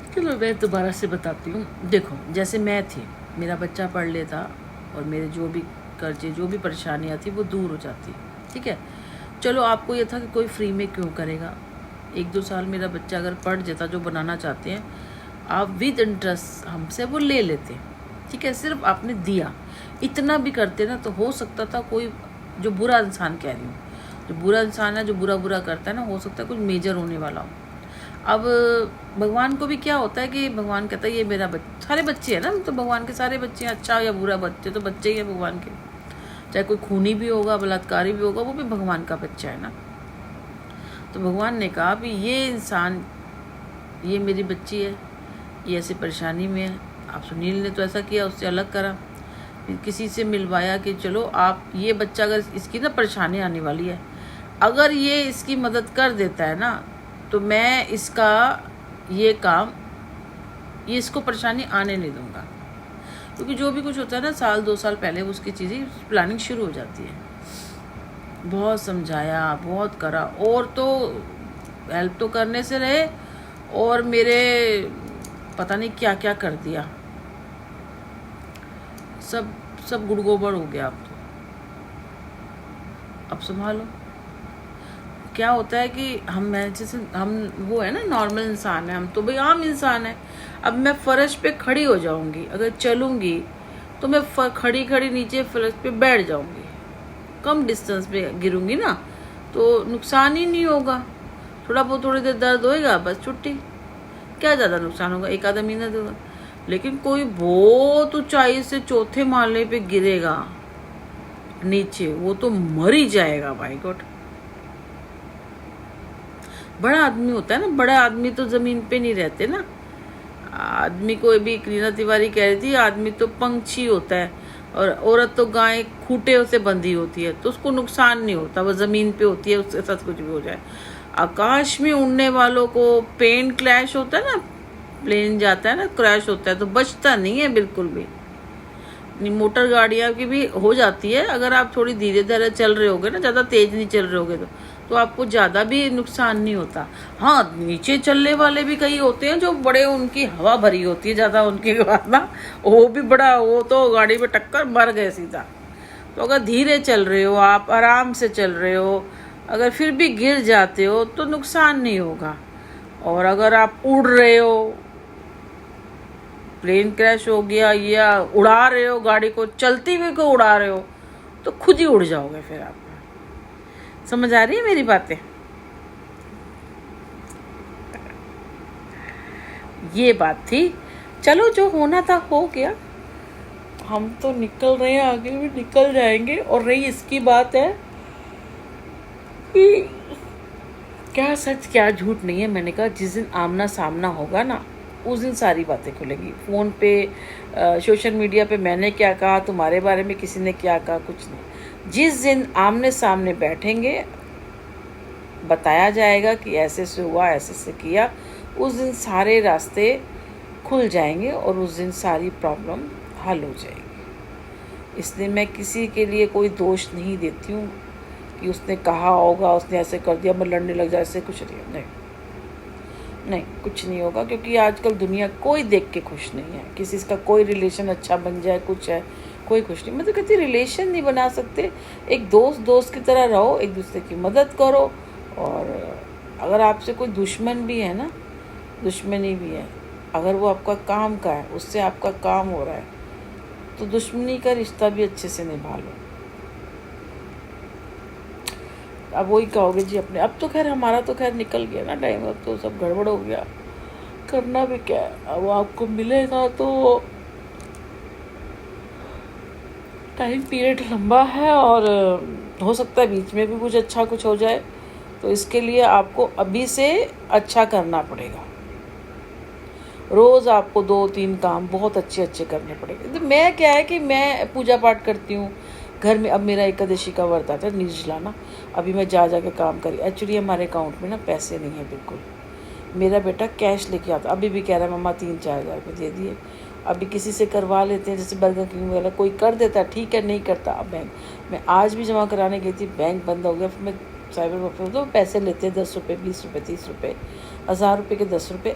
चलो मैं दोबारा से बताती हूँ। देखो, जैसे मैं थी, मेरा बच्चा पढ़ लेता और मेरे जो भी कर्जे, जो भी परेशानियाँ थी वो दूर हो जाती। ठीक है, चलो आपको ये था कि कोई फ्री में क्यों करेगा। 1-2 साल मेरा बच्चा अगर पढ़ जाता, जो बनाना चाहते हैं आप विद इंटरेस्ट हमसे वो ले लेते। ठीक है, सिर्फ आपने दिया, इतना भी करते ना तो हो सकता था कोई, जो बुरा इंसान कह रही हूँ, जो बुरा इंसान है, जो बुरा बुरा करता है ना, हो सकता है कुछ मेजर होने वाला हो। अब भगवान को भी क्या होता है कि भगवान कहता है ये मेरा बच्चा, सारे बच्चे हैं ना, तो भगवान के सारे बच्चे हैं, अच्छा या बुरा बच्चे तो बच्चे ही हैं भगवान के। चाहे कोई खूनी भी होगा, बलात्कारी भी होगा, वो भी भगवान का बच्चा है ना। तो भगवान ने कहा भी ये इंसान, ये मेरी बच्ची है, ये ऐसी परेशानी में है। आप सुनील ने तो ऐसा किया, उससे अलग करा, किसी से मिलवाया कि चलो आप, ये बच्चा अगर इसकी ना परेशानी आने वाली है, अगर ये इसकी मदद कर देता है ना तो मैं इसका ये काम, ये इसको परेशानी आने नहीं दूंगा। क्योंकि जो भी कुछ होता है ना, 1-2 साल पहले उसकी चीज़ें प्लानिंग शुरू हो जाती है। बहुत समझाया, बहुत करा, और तो हेल्प तो करने से रहे, और मेरे पता नहीं क्या क्या कर दिया, सब सब गुड़गोबर हो गया। अब संभालो। क्या होता है कि हम, जैसे हम वो है ना, नॉर्मल इंसान है, हम तो भाई आम इंसान है। अब मैं फर्श पे खड़ी हो जाऊंगी, अगर चलूंगी तो मैं खड़ी खड़ी नीचे फर्श पे बैठ जाऊंगी, कम डिस्टेंस पे गिरूंगी ना, तो नुकसान ही नहीं होगा। थोड़ा बहुत थोड़ी देर दर्द होएगा, बस छुट्टी, क्या ज़्यादा नुकसान होगा, एक आधा महीना होगा। लेकिन कोई बहुत ऊंचाई से चौथे माले पे गिरेगा नीचे, वो तो मर ही जाएगा भाई गॉड। बड़ा आदमी होता है ना, बड़ा आदमी तो जमीन पे नहीं रहते ना। आदमी को भी रीना तिवारी कह रही थी, आदमी तो पंछी होता है, और औरत तो गाय खूंटे से बंधी होती है, तो उसको नुकसान नहीं होता, वो जमीन पे होती है, उसके साथ कुछ भी हो जाए। आकाश में उड़ने वालों को प्लेन क्रैश होता है ना, प्लेन जाता है ना, क्रैश होता है, तो बचता नहीं है बिल्कुल भी। मोटर गाड़ियां की भी हो जाती है, अगर आप थोड़ी धीरे धीरे चल रहे होगे ना, ज़्यादा तेज नहीं चल रहे होगे तो आपको ज़्यादा भी नुकसान नहीं होता। हाँ, नीचे चलने वाले भी कई होते हैं जो बड़े, उनकी हवा भरी होती है ज़्यादा, उनके बाद ना वो भी बड़ा, वो तो गाड़ी में टक्कर मर गए सीधा। तो अगर धीरे चल रहे हो, आप आराम से चल रहे हो, अगर फिर भी गिर जाते हो तो नुकसान नहीं होगा। और अगर आप उड़ रहे हो, प्लेन क्रैश हो गया, या उड़ा रहे हो गाड़ी को, चलती हुई को उड़ा रहे हो, तो खुद ही उड़ जाओगे फिर आप। समझ आ रही है मेरी बातें? ये बात थी। चलो, जो होना था हो गया, हम तो निकल रहे हैं, आगे भी निकल जाएंगे। और रही इसकी बात है कि क्या सच क्या झूठ नहीं है, मैंने कहा जिस दिन आमना सामना होगा ना, उस दिन सारी बातें खुलेंगी। फ़ोन पे, सोशल मीडिया पे मैंने क्या कहा, तुम्हारे बारे में किसी ने क्या कहा, कुछ नहीं। जिस दिन आमने सामने बैठेंगे, बताया जाएगा कि ऐसे से हुआ, ऐसे से किया, उस दिन सारे रास्ते खुल जाएंगे और उस दिन सारी प्रॉब्लम हल हो जाएगी। इसलिए मैं किसी के लिए कोई दोष नहीं देती हूँ कि उसने कहा होगा, उसने ऐसे कर दिया, मैं लड़ने लग जाए, ऐसे कुछ नहीं, नहीं कुछ नहीं होगा। क्योंकि आजकल दुनिया कोई देख के खुश नहीं है, किसी का कोई रिलेशन अच्छा बन जाए, कुछ है, कोई खुश नहीं। मैं तो कहती रिलेशन नहीं बना सकते, एक दोस्त दोस्त की तरह रहो, एक दूसरे की मदद करो। और अगर आपसे कोई दुश्मन भी है ना, दुश्मनी भी है, अगर वो आपका काम का है, उससे आपका काम हो रहा है, तो दुश्मनी का रिश्ता भी अच्छे से निभा लो। अब वही कहोगे जी अपने, अब तो खैर हमारा तो खैर निकल गया ना टाइम, अब तो सब गड़बड़ हो गया, करना भी क्या है। अब आपको मिलेगा तो टाइम पीरियड लंबा है, और हो सकता है बीच में भी कुछ अच्छा कुछ हो जाए, तो इसके लिए आपको अभी से अच्छा करना पड़ेगा। रोज़ आपको 2-3 काम बहुत अच्छे अच्छे करने पड़ेंगे। तो मैं क्या है कि मैं पूजा पाठ करती हूँ घर में। अब मेरा एकादशी का व्रत आता है, निर्जला ना, अभी मैं जा के काम करी। एक्चुअली हमारे अकाउंट में ना पैसे नहीं है बिल्कुल। मेरा बेटा कैश लेके आता, अभी भी कह रहा है मम्मा 3-4 हज़ार रुपये दे दिए। अभी किसी से करवा लेते हैं, जैसे बर्गर किंग वगैरह, कोई कर देता है ठीक है, नहीं करता। अब बैंक मैं आज भी जमा कराने गई थी, बैंक बंद हो गया। फिर मैं साइबर कैफे, तो पैसे लेते हैं 10 रुपये, 20 रुपये, 30 रुपये, 1000 रुपये के 10 रुपये,